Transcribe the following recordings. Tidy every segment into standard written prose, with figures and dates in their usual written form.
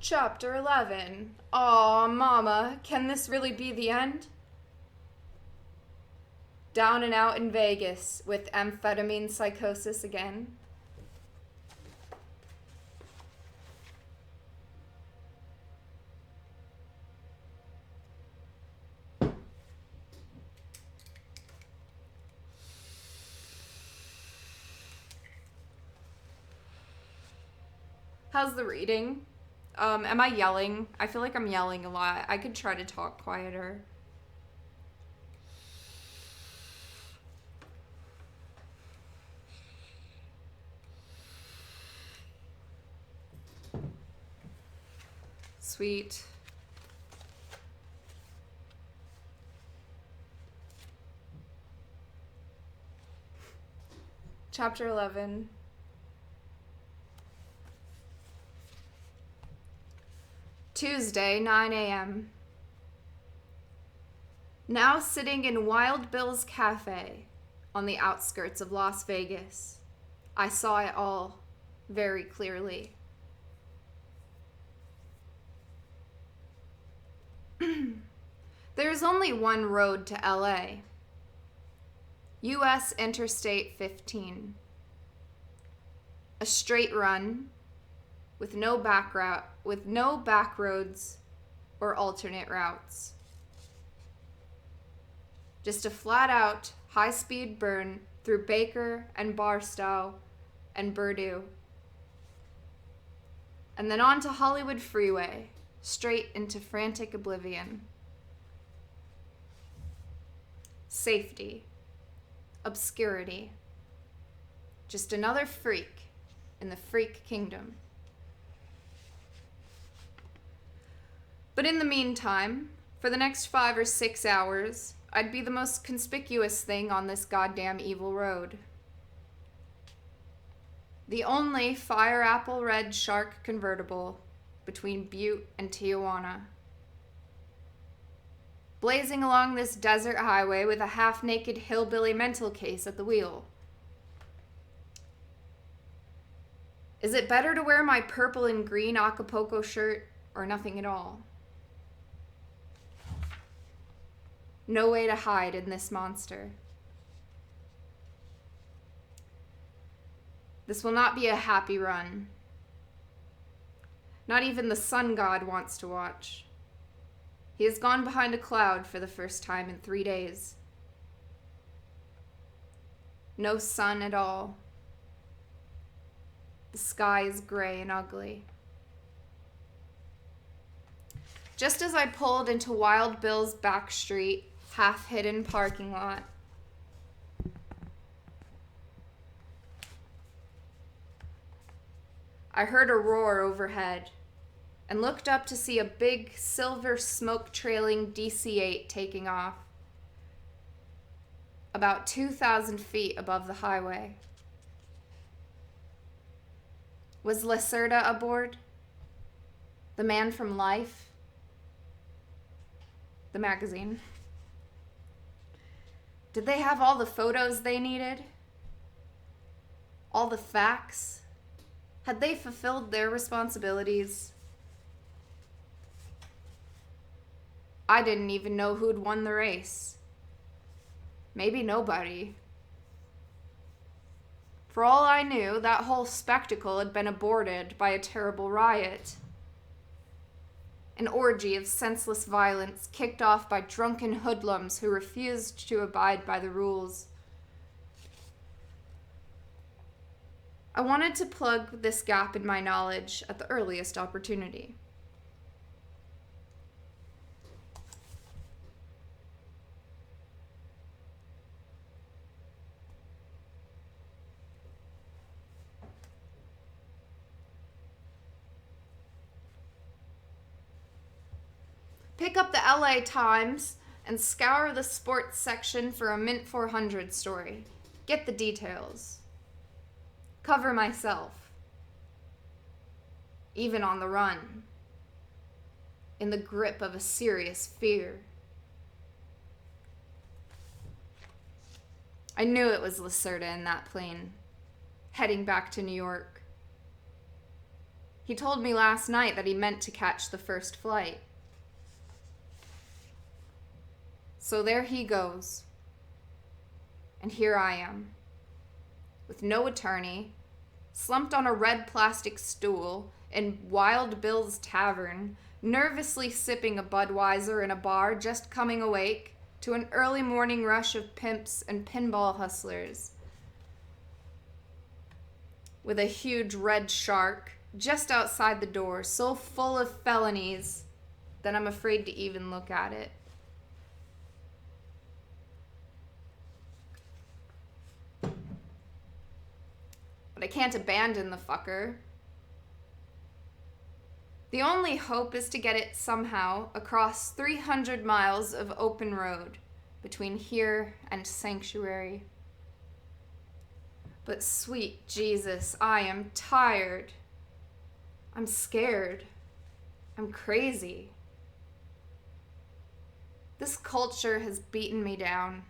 Chapter 11. Aw, Mama, can this really be the end? Down and out in Vegas with amphetamine psychosis again. How's the reading? Am I yelling? I feel like I'm yelling a lot. I could try to talk quieter. Sweet. Chapter 11. Tuesday, 9 a.m. Now sitting in Wild Bill's Cafe on the outskirts of Las Vegas, I saw it all very clearly. There's only one road to LA. US Interstate 15. A straight run with no back roads or alternate routes. Just a flat-out, high-speed burn through Baker and Barstow and Purdue. And then on to Hollywood Freeway, straight into frantic oblivion. Safety. Obscurity. Just another freak in the freak kingdom. But in the meantime, for the next 5 or 6 hours, I'd be the most conspicuous thing on this goddamn evil road. The only fire apple red shark convertible between Butte and Tijuana. Blazing along this desert highway with a half-naked hillbilly mental case at the wheel. Is it better to wear my purple and green Acapulco shirt or nothing at all? No way to hide in this monster. This will not be a happy run. Not even the sun god wants to watch. He has gone behind a cloud for the first time in 3 days. No sun at all. The sky is gray and ugly. Just as I pulled into Wild Bill's back street, half-hidden parking lot, I heard a roar overhead and looked up to see a big silver smoke-trailing DC-8 taking off about 2,000 feet above the highway. Was Lacerda aboard? The man from Life? The magazine. Did they have all the photos they needed? All the facts? Had they fulfilled their responsibilities? I didn't even know who'd won the race. Maybe nobody. For all I knew, that whole spectacle had been aborted by a terrible riot. An orgy of senseless violence kicked off by drunken hoodlums who refused to abide by the rules. I wanted to plug this gap in my knowledge at the earliest opportunity. Pick up the LA Times and scour the sports section for a Mint 400 story. Get the details. Cover myself. Even on the run. In the grip of a serious fear. I knew it was Lacerda in that plane, heading back to New York. He told me last night that he meant to catch the first flight. So there he goes. And here I am, with no attorney, slumped on a red plastic stool in Wild Bill's Tavern, nervously sipping a Budweiser in a bar, just coming awake to an early morning rush of pimps and pinball hustlers, with a huge red shark just outside the door, so full of felonies that I'm afraid to even look at it. But I can't abandon the fucker. The only hope is to get it somehow across 300 miles of open road between here and Sanctuary. But sweet Jesus, I am tired. I'm scared. I'm crazy. This culture has beaten me down.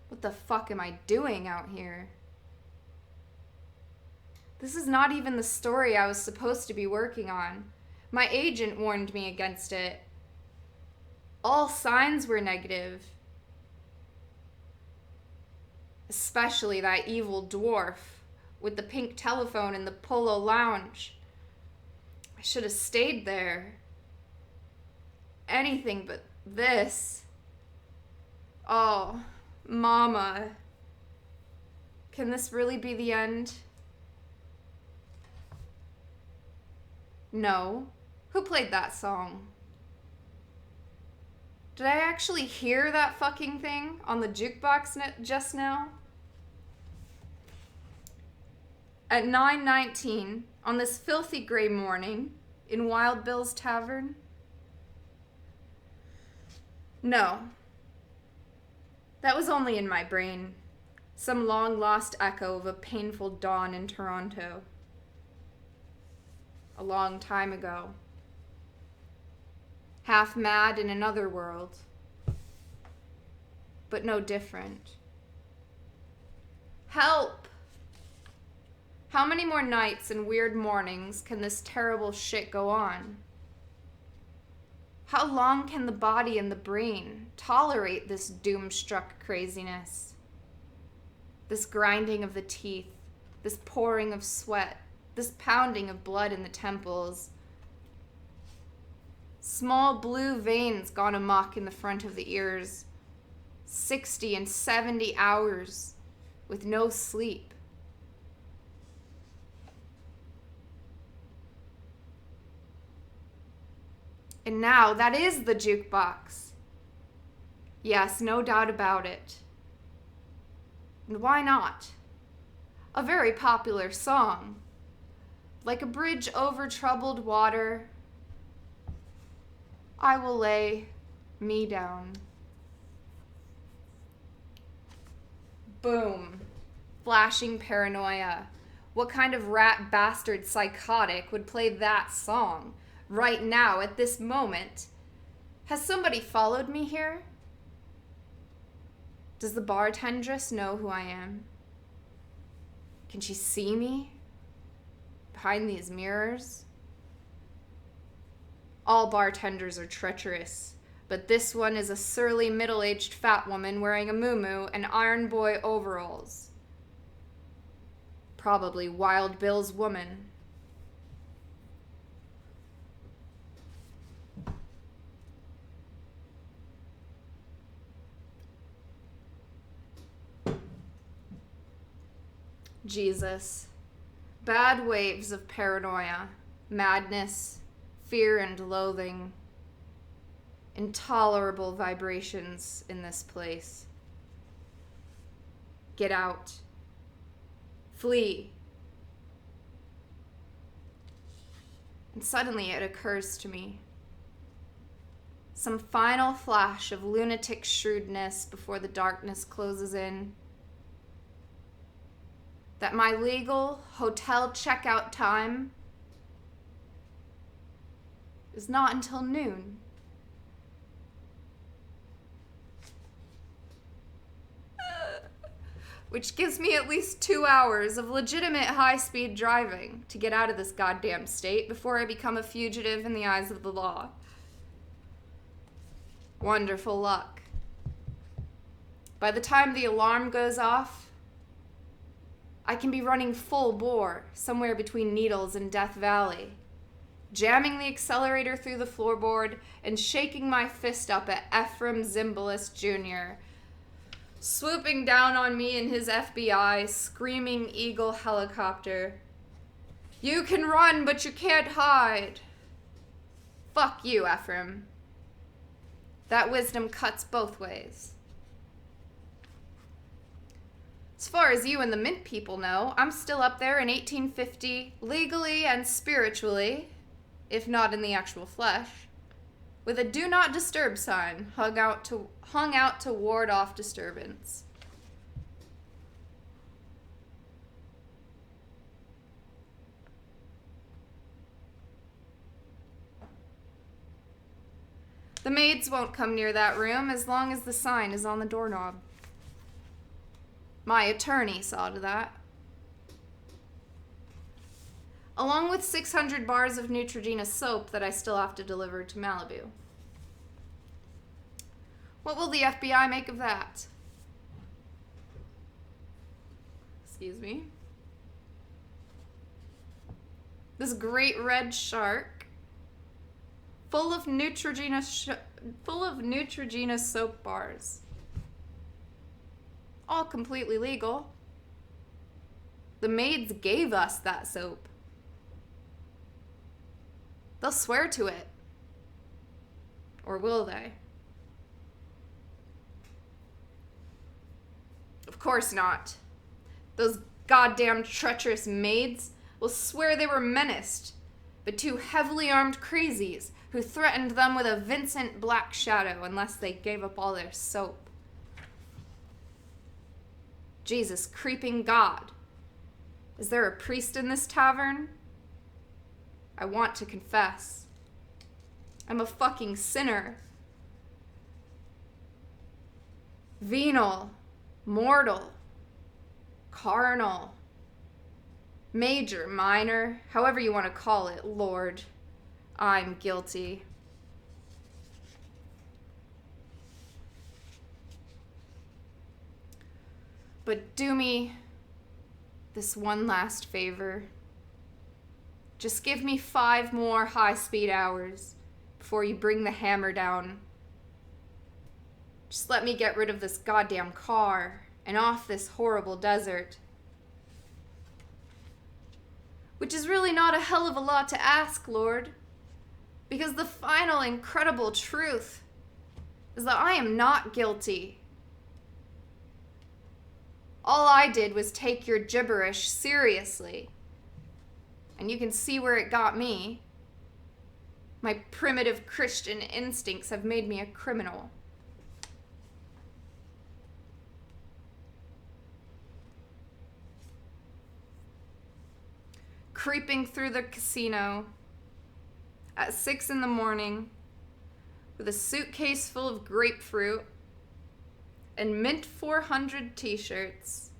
What the fuck am I doing out here? This is not even the story I was supposed to be working on. My agent warned me against it. All signs were negative. Especially that evil dwarf with the pink telephone in the Polo Lounge. I should have stayed there. Anything but this. Oh, Mama. Can this really be the end? No. Who played that song? Did I actually hear that fucking thing on the jukebox just now? At 9:19 on this filthy gray morning in Wild Bill's Tavern? No. That was only in my brain. Some long-lost echo of a painful dawn in Toronto. A long time ago. Half mad in another world. But no different. Help! How many more nights and weird mornings can this terrible shit go on? How long can the body and the brain tolerate this doom-struck craziness? This grinding of the teeth, this pouring of sweat, this pounding of blood in the temples. Small blue veins gone amok in the front of the ears. 60 and 70 hours with no sleep. And now that is the jukebox. Yes, no doubt about it. And why not? A very popular song. Like a bridge over troubled water, I will lay me down. Boom. Flashing paranoia. What kind of rat bastard psychotic would play that song right now at this moment? Has somebody followed me here? Does the bartendress know who I am? Can she see me behind these mirrors? All bartenders are treacherous, but this one is a surly middle-aged fat woman wearing a muumuu and Iron Boy overalls. Probably Wild Bill's woman. Jesus. Bad waves of paranoia, madness, fear and loathing. Intolerable vibrations in this place. Get out. Flee. And suddenly it occurs to me. Some final flash of lunatic shrewdness before the darkness closes in. That my legal hotel checkout time is not until noon. which gives me at least 2 hours of legitimate high-speed driving to get out of this goddamn state before I become a fugitive in the eyes of the law. Wonderful luck. By the time the alarm goes off, I can be running full bore somewhere between Needles and Death Valley, jamming the accelerator through the floorboard and shaking my fist up at Ephraim Zimbalist Jr., swooping down on me in his FBI Screaming Eagle helicopter. You can run, but you can't hide. Fuck you, Ephraim. That wisdom cuts both ways. As far as you and the Mint people know, I'm still up there in 1850, legally and spiritually, if not in the actual flesh, with a do not disturb sign hung out to ward off disturbance. The maids won't come near that room as long as the sign is on the doorknob. My attorney saw to that. Along with 600 bars of Neutrogena soap that I still have to deliver to Malibu. What will the FBI make of that? Excuse me. This great red shark, full of Neutrogena soap bars. All completely legal. The maids gave us that soap. They'll swear to it. Or will they? Of course not. Those goddamn treacherous maids will swear they were menaced by 2 heavily armed crazies who threatened them with a Vincent Black shadow unless they gave up all their soap. Jesus creeping God. Is there a priest in this tavern? I want to confess. I'm a fucking sinner. Venal, mortal, carnal, major, minor, however you want to call it, Lord. I'm guilty. But do me this one last favor. Just give me 5 more high-speed hours before you bring the hammer down. Just let me get rid of this goddamn car and off this horrible desert. Which is really not a hell of a lot to ask, Lord, because the final incredible truth is that I am not guilty. All I did was take your gibberish seriously. And you can see where it got me. My primitive Christian instincts have made me a criminal. Creeping through the casino at 6 in the morning with a suitcase full of grapefruit and Mint 400 t-shirts.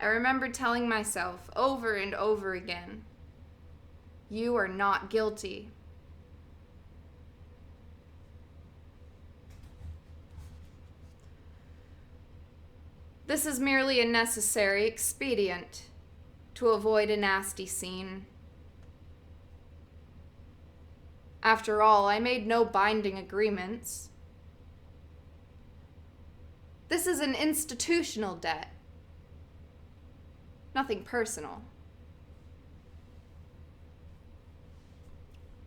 I remember telling myself over and over again, you are not guilty. This is merely a necessary expedient to avoid a nasty scene. After all, I made no binding agreements. This is an institutional debt. Nothing personal.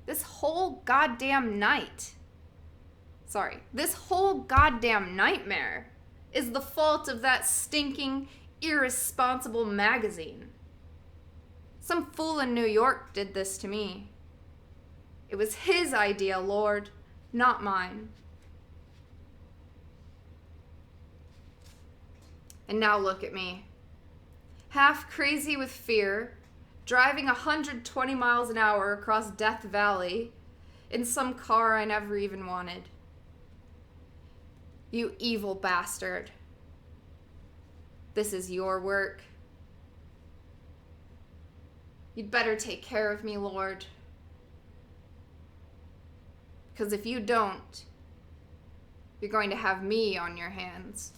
This whole goddamn nightmare is the fault of that stinking, irresponsible magazine. Some fool in New York did this to me. It was his idea, Lord, not mine. And now look at me. Half crazy with fear, driving 120 miles an hour across Death Valley in some car I never even wanted. You evil bastard. This is your work. You'd better take care of me, Lord. Because if you don't, you're going to have me on your hands.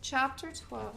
Chapter 12.